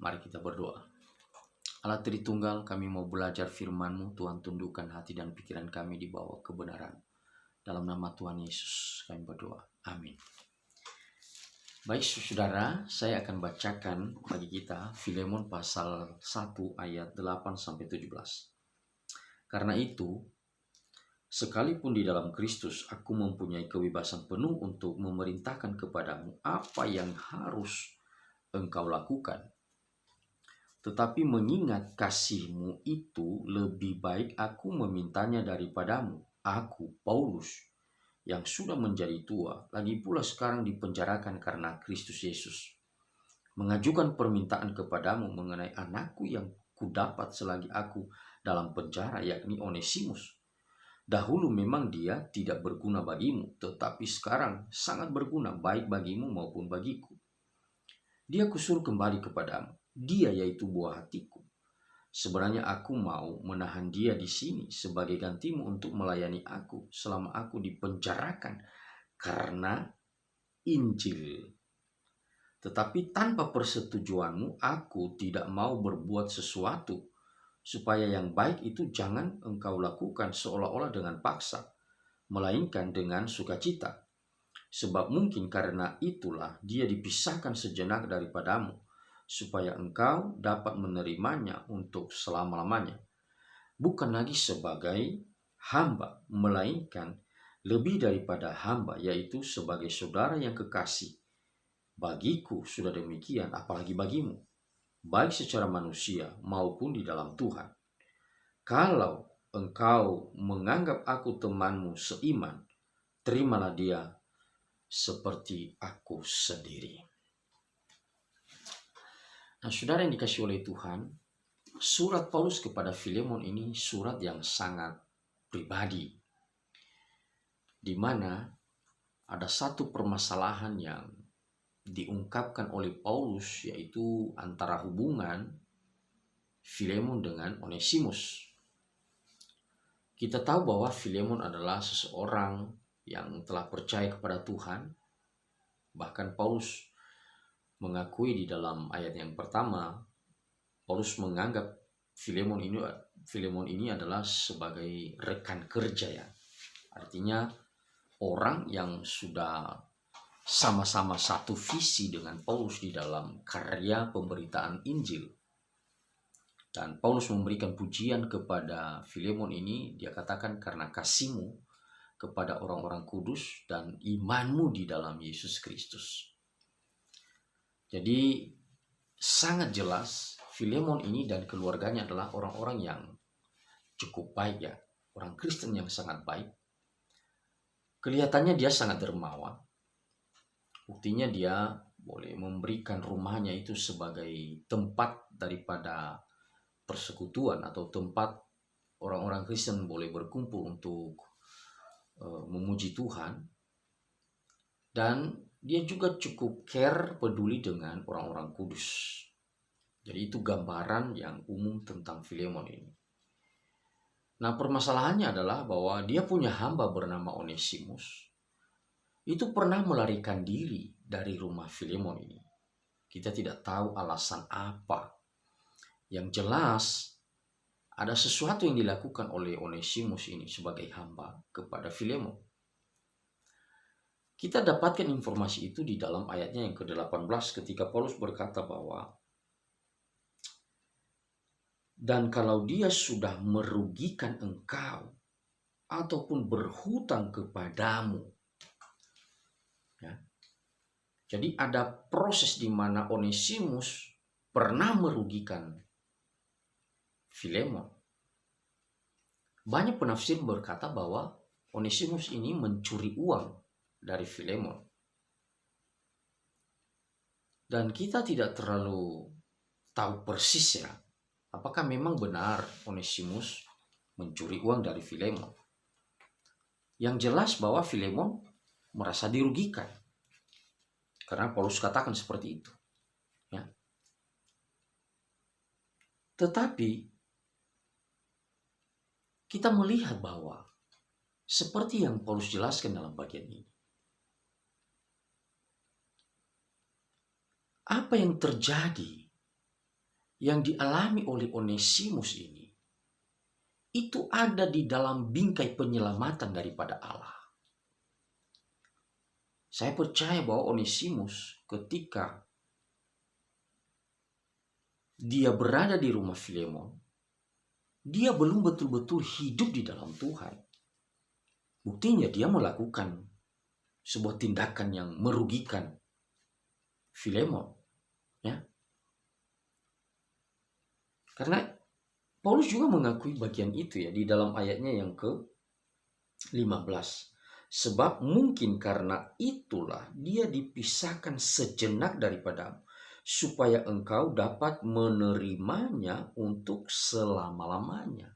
Mari kita berdoa. Allah Tritunggal, kami mau belajar firman-Mu. Tuhan, tundukkan hati dan pikiran kami di bawah kebenaran. Dalam nama Tuhan Yesus kami berdoa. Amin. Baik saudara, saya akan bacakan bagi kita Filemon pasal 1 ayat 8-17. Karena itu, sekalipun di dalam Kristus aku mempunyai kebebasan penuh untuk memerintahkan kepadamu apa yang harus engkau lakukan. Tetapi mengingat kasih-Mu itu, lebih baik aku memintanya daripadamu, aku, Paulus, yang sudah menjadi tua, lagi pula sekarang dipenjarakan karena Kristus Yesus, mengajukan permintaan kepadamu mengenai anakku yang kudapat selagi aku dalam penjara, yakni Onesimus. Dahulu memang dia tidak berguna bagimu, tetapi sekarang sangat berguna baik bagimu maupun bagiku. Dia kusuruh kembali kepadamu. Dia yaitu buah hatiku. Sebenarnya aku mau menahan dia di sini sebagai gantimu untuk melayani aku selama aku dipenjarakan karena Injil. Tetapi tanpa persetujuanmu aku tidak mau berbuat sesuatu supaya yang baik itu jangan engkau lakukan seolah-olah dengan paksa, melainkan dengan sukacita. Sebab mungkin karena itulah dia dipisahkan sejenak daripadamu, supaya engkau dapat menerimanya untuk selama-lamanya. Bukan lagi sebagai hamba, melainkan lebih daripada hamba, yaitu sebagai saudara yang kekasih. Bagiku sudah demikian, apalagi bagimu, baik secara manusia maupun di dalam Tuhan. Kalau engkau menganggap aku temanmu seiman, terimalah dia seperti aku sendiri. Nah, saudara yang dikasihi oleh Tuhan, surat Paulus kepada Filemon ini surat yang sangat pribadi, di mana ada satu permasalahan yang diungkapkan oleh Paulus, yaitu antara hubungan Filemon dengan Onesimus. Kita tahu bahwa Filemon adalah seseorang yang telah percaya kepada Tuhan. Bahkan Paulus mengakui di dalam ayat yang pertama, Paulus menganggap Filemon ini adalah sebagai rekan kerja, ya. Artinya orang yang sudah sama-sama satu visi dengan Paulus di dalam karya pemberitaan Injil. Dan Paulus memberikan pujian kepada Filemon ini, dia katakan karena kasihmu kepada orang-orang kudus dan imanmu di dalam Yesus Kristus. Jadi sangat jelas Filemon ini dan keluarganya adalah orang-orang yang cukup baik, ya. Orang Kristen yang sangat baik. Kelihatannya dia sangat dermawan. Buktinya dia boleh memberikan rumahnya itu sebagai tempat daripada persekutuan atau tempat orang-orang Kristen boleh berkumpul untuk memuji Tuhan. Dan dia juga cukup peduli dengan orang-orang kudus. Jadi itu gambaran yang umum tentang Filemon ini. Nah, permasalahannya adalah bahwa dia punya hamba bernama Onesimus. Itu pernah melarikan diri dari rumah Filemon ini. Kita tidak tahu alasan apa. Yang jelas ada sesuatu yang dilakukan oleh Onesimus ini sebagai hamba kepada Filemon. Kita dapatkan informasi itu di dalam ayatnya yang ke-18 ketika Paulus berkata bahwa dan kalau dia sudah merugikan engkau ataupun berhutang kepadamu, ya. Jadi ada proses di mana Onesimus pernah merugikan Filemon. Banyak penafsir berkata bahwa Onesimus ini mencuri uang dari Filemon. Dan kita tidak terlalu tahu persis, ya, apakah memang benar Onesimus mencuri uang dari Filemon. Yang jelas bahwa Filemon merasa dirugikan. Karena Paulus katakan seperti itu, ya. Tetapi kita melihat bahwa seperti yang Paulus jelaskan dalam bagian ini, apa yang terjadi yang dialami oleh Onesimus ini itu ada di dalam bingkai penyelamatan daripada Allah. Saya percaya bahwa Onesimus ketika dia berada di rumah Filemon, dia belum betul-betul hidup di dalam Tuhan. Buktinya dia melakukan sebuah tindakan yang merugikan Filemon, ya. Karena Paulus juga mengakui bagian itu ya di dalam ayatnya yang ke-15. Sebab mungkin karena itulah dia dipisahkan sejenak daripadamu, supaya engkau dapat menerimanya untuk selama-lamanya.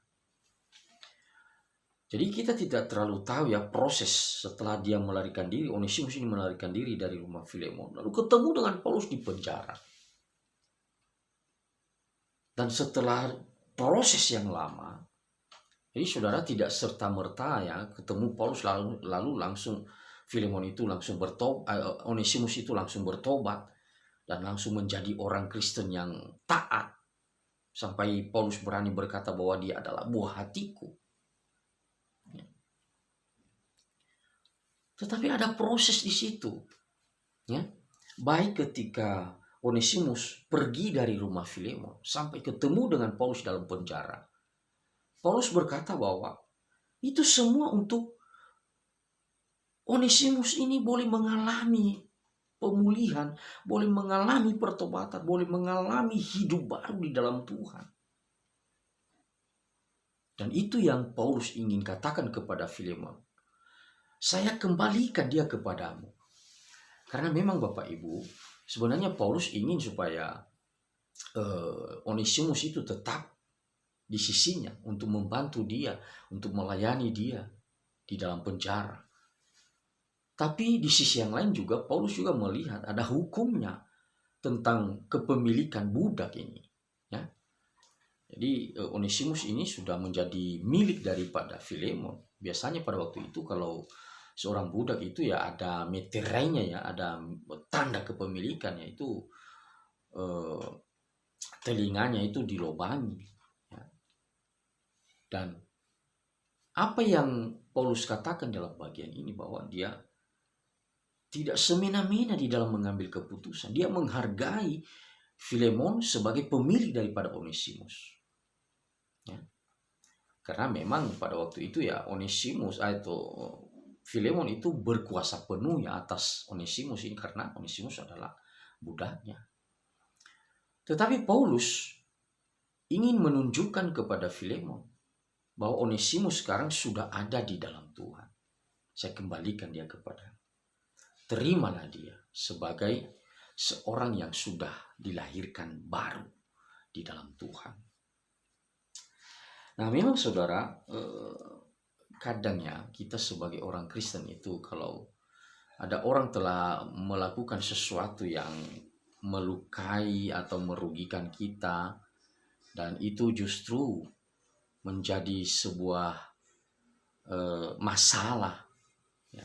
Jadi kita tidak terlalu tahu ya proses setelah dia melarikan diri, Onesimus ini melarikan diri dari rumah Filemon, lalu ketemu dengan Paulus di penjara. Dan setelah proses yang lama, jadi saudara tidak serta-merta ya ketemu Paulus lalu langsung Filemon itu langsung bertobat, Onesimus itu langsung bertobat dan langsung menjadi orang Kristen yang taat. Sampai Paulus berani berkata bahwa dia adalah buah hatiku. Tetapi ada proses di situ. Ya. Baik ketika Onesimus pergi dari rumah Filemon sampai ketemu dengan Paulus dalam penjara. Paulus berkata bahwa itu semua untuk Onesimus ini boleh mengalami pemulihan, boleh mengalami pertobatan, boleh mengalami hidup baru di dalam Tuhan. Dan itu yang Paulus ingin katakan kepada Filemon. Saya kembalikan dia kepadamu. Karena memang Bapak Ibu, sebenarnya Paulus ingin supaya Onesimus itu tetap di sisinya untuk membantu dia, untuk melayani dia di dalam penjara. Tapi di sisi yang lain juga Paulus juga melihat ada hukumnya tentang kepemilikan budak ini. Ya. Jadi Onesimus ini sudah menjadi milik daripada Filemon. Biasanya pada waktu itu kalau seorang budak itu ya ada meterainya ya, ada tanda kepemilikannya itu telinganya itu dilobangi. Ya. Dan apa yang Paulus katakan dalam bagian ini bahwa dia tidak semena-mena di dalam mengambil keputusan. Dia menghargai Filemon sebagai pemilik daripada Onesimus. Ya. Karena memang pada waktu itu ya Onesimus atau Filemon itu berkuasa penuh ya atas Onesimus ini karena Onesimus adalah budaknya. Tetapi Paulus ingin menunjukkan kepada Filemon bahwa Onesimus sekarang sudah ada di dalam Tuhan. Saya kembalikan dia kepada. Terimalah dia sebagai seorang yang sudah dilahirkan baru di dalam Tuhan. Nah memang saudara, kadangnya kita sebagai orang Kristen itu kalau ada orang telah melakukan sesuatu yang melukai atau merugikan kita dan itu justru menjadi sebuah masalah ya.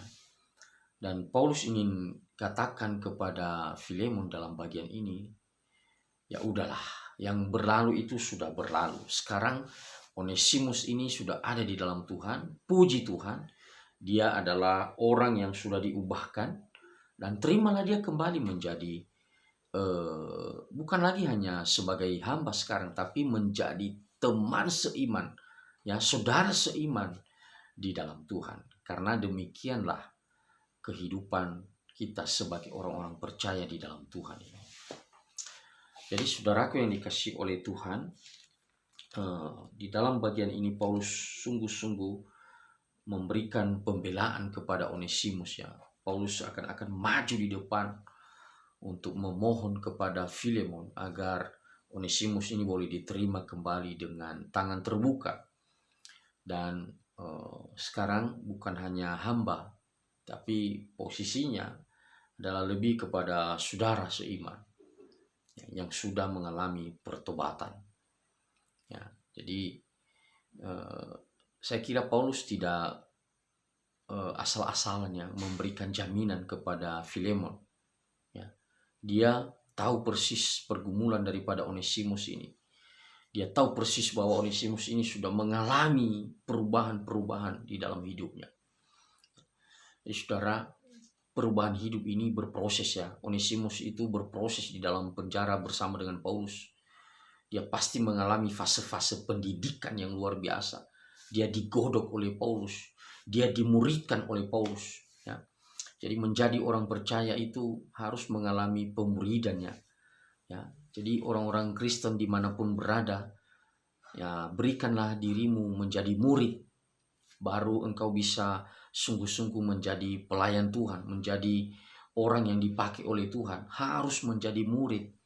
Dan Paulus ingin katakan kepada Filemon dalam bagian ini, ya udahlah, yang berlalu itu sudah berlalu. Sekarang Onesimus ini sudah ada di dalam Tuhan, puji Tuhan. Dia adalah orang yang sudah diubahkan dan terimalah dia kembali menjadi bukan lagi hanya sebagai hamba sekarang, tapi menjadi teman seiman, ya saudara seiman di dalam Tuhan. Karena demikianlah kehidupan kita sebagai orang-orang percaya di dalam Tuhan ini. Jadi saudaraku yang dikasihi oleh Tuhan, di dalam bagian ini Paulus sungguh-sungguh memberikan pembelaan kepada Onesimus ya. Paulus akan maju di depan untuk memohon kepada Filemon agar Onesimus ini boleh diterima kembali dengan tangan terbuka. Dan sekarang bukan hanya hamba, tapi posisinya adalah lebih kepada saudara seiman yang sudah mengalami pertobatan. Ya, jadi saya kira Paulus tidak asal-asalan ya memberikan jaminan kepada Filemon. Ya, dia tahu persis pergumulan daripada Onesimus ini. Dia tahu persis bahwa Onesimus ini sudah mengalami perubahan-perubahan di dalam hidupnya. Jadi saudara, perubahan hidup ini berproses ya. Onesimus itu berproses di dalam penjara bersama dengan Paulus. Dia pasti mengalami fase-fase pendidikan yang luar biasa. Dia digodok oleh Paulus. Dia dimuridkan oleh Paulus. Ya. Jadi menjadi orang percaya itu harus mengalami pemuridannya. Ya. Jadi orang-orang Kristen dimanapun berada, ya berikanlah dirimu menjadi murid. Baru engkau bisa sungguh-sungguh menjadi pelayan Tuhan, menjadi orang yang dipakai oleh Tuhan. Harus menjadi murid.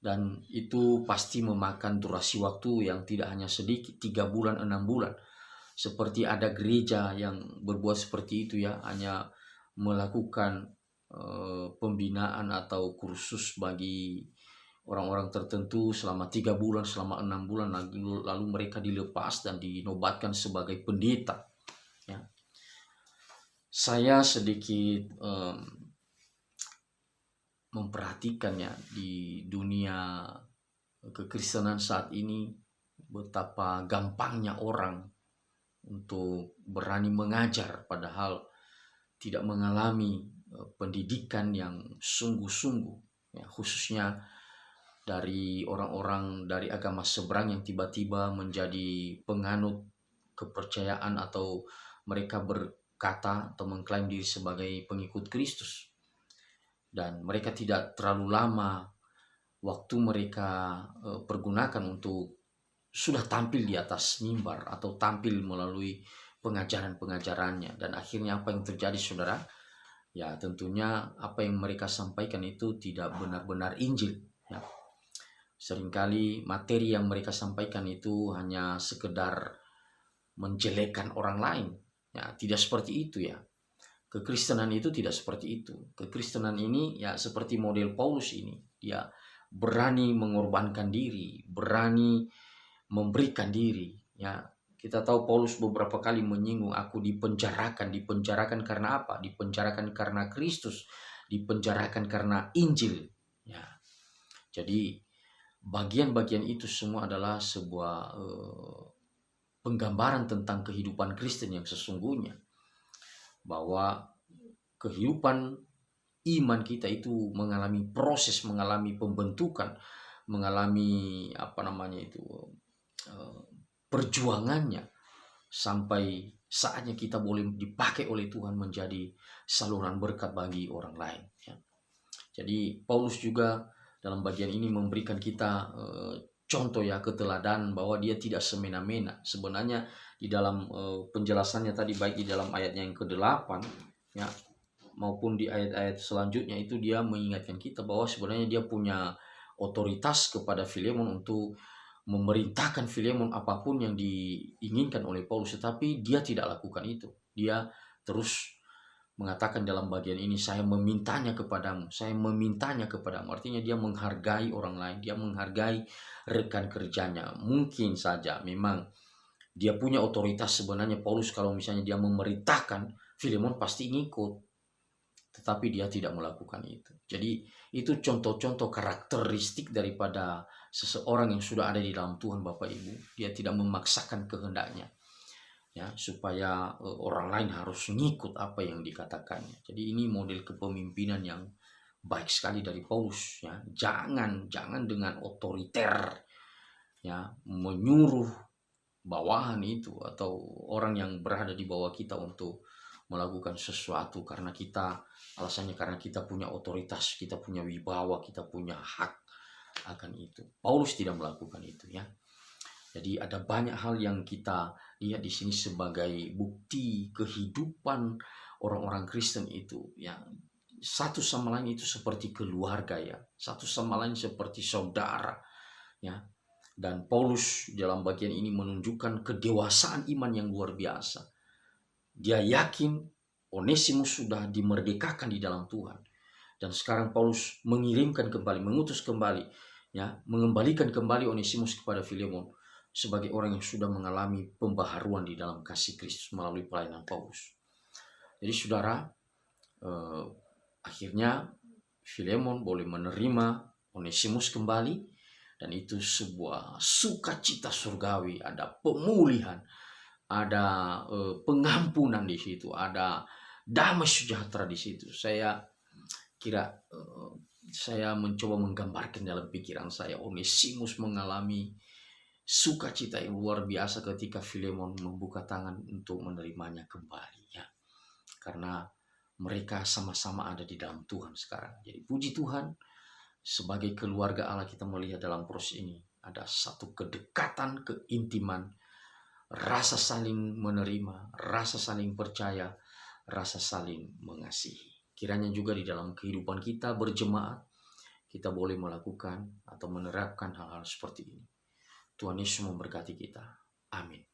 Dan itu pasti memakan durasi waktu yang tidak hanya sedikit, 3 bulan, 6 bulan. Seperti ada gereja yang berbuat seperti itu ya, hanya melakukan pembinaan atau kursus bagi orang-orang tertentu selama 3 bulan, selama 6 bulan, lalu mereka dilepas dan dinobatkan sebagai pendeta. Ya. Saya sedikit memperhatikannya di dunia kekristenan saat ini, betapa gampangnya orang untuk berani mengajar padahal tidak mengalami pendidikan yang sungguh-sungguh, ya, khususnya dari orang-orang dari agama seberang yang tiba-tiba menjadi penganut kepercayaan atau mereka berkata atau mengklaim diri sebagai pengikut Kristus. Dan mereka tidak terlalu lama waktu mereka pergunakan untuk sudah tampil di atas mimbar atau tampil melalui pengajaran-pengajarannya. Dan akhirnya apa yang terjadi saudara? Ya tentunya apa yang mereka sampaikan itu tidak benar-benar Injil. Ya. Seringkali materi yang mereka sampaikan itu hanya sekedar menjelekkan orang lain. Ya, tidak seperti itu ya. Kekristenan itu tidak seperti itu. Kekristenan ini ya seperti model Paulus ini. Dia berani mengorbankan diri, berani memberikan diri. Ya, kita tahu Paulus beberapa kali menyinggung, aku dipenjarakan. Dipenjarakan karena apa? Dipenjarakan karena Kristus. Dipenjarakan karena Injil. Ya, jadi bagian-bagian itu semua adalah sebuah penggambaran tentang kehidupan Kristen yang sesungguhnya. Bahwa kehidupan iman kita itu mengalami proses, mengalami pembentukan, mengalami perjuangannya sampai saatnya kita boleh dipakai oleh Tuhan menjadi saluran berkat bagi orang lain. Ya. Jadi Paulus juga dalam bagian ini memberikan kita contoh ya, keteladanan bahwa dia tidak semena-mena. Sebenarnya di dalam penjelasannya tadi, baik di dalam ayatnya yang ke-8 ya maupun di ayat-ayat selanjutnya, itu dia mengingatkan kita bahwa sebenarnya dia punya otoritas kepada Filemon untuk memerintahkan Filemon apapun yang diinginkan oleh Paulus, tetapi dia tidak lakukan itu. Dia terus mengatakan dalam bagian ini, saya memintanya kepadamu, saya memintanya kepadamu. Artinya dia menghargai orang lain, dia menghargai rekan kerjanya. Mungkin saja memang dia punya otoritas sebenarnya Paulus, kalau misalnya dia memerintahkan, Filemon pasti ngikut. Tetapi dia tidak melakukan itu. Jadi itu contoh-contoh karakteristik daripada seseorang yang sudah ada di dalam Tuhan Bapak Ibu. Dia tidak memaksakan kehendaknya. Ya, supaya orang lain harus ngikut apa yang dikatakannya. Jadi ini model kepemimpinan yang baik sekali dari Paulus. Ya. Jangan dengan otoriter, ya, menyuruh bawahan itu atau orang yang berada di bawah kita untuk melakukan sesuatu karena kita, alasannya karena kita punya otoritas, kita punya wibawa, kita punya hak akan itu. Paulus tidak melakukan itu ya. Jadi ada banyak hal yang kita lihat di sini sebagai bukti kehidupan orang-orang Kristen itu ya. Satu sama lain itu seperti keluarga ya, satu sama lain seperti saudara ya. Dan Paulus dalam bagian ini menunjukkan kedewasaan iman yang luar biasa. Dia yakin Onesimus sudah dimerdekakan di dalam Tuhan. Dan sekarang Paulus mengirimkan kembali, mengutus kembali, ya, mengembalikan kembali Onesimus kepada Filemon sebagai orang yang sudah mengalami pembaharuan di dalam kasih Kristus melalui pelayanan Paulus. Jadi saudara, akhirnya Filemon boleh menerima Onesimus kembali, dan itu sebuah sukacita surgawi, ada pemulihan, ada pengampunan di situ, ada damai sejahtera di situ. Saya kira saya mencoba menggambarkan dalam pikiran saya, Onesimus mengalami sukacita yang luar biasa ketika Filemon membuka tangan untuk menerimanya kembali, ya. Karena mereka sama-sama ada di dalam Tuhan sekarang. Jadi puji Tuhan, sebagai keluarga Allah kita melihat dalam proses ini ada satu kedekatan, keintiman, rasa saling menerima, rasa saling percaya, rasa saling mengasihi. Kiranya juga di dalam kehidupan kita berjemaat, kita boleh melakukan atau menerapkan hal-hal seperti ini. Tuhan Yesus memberkati kita. Amin.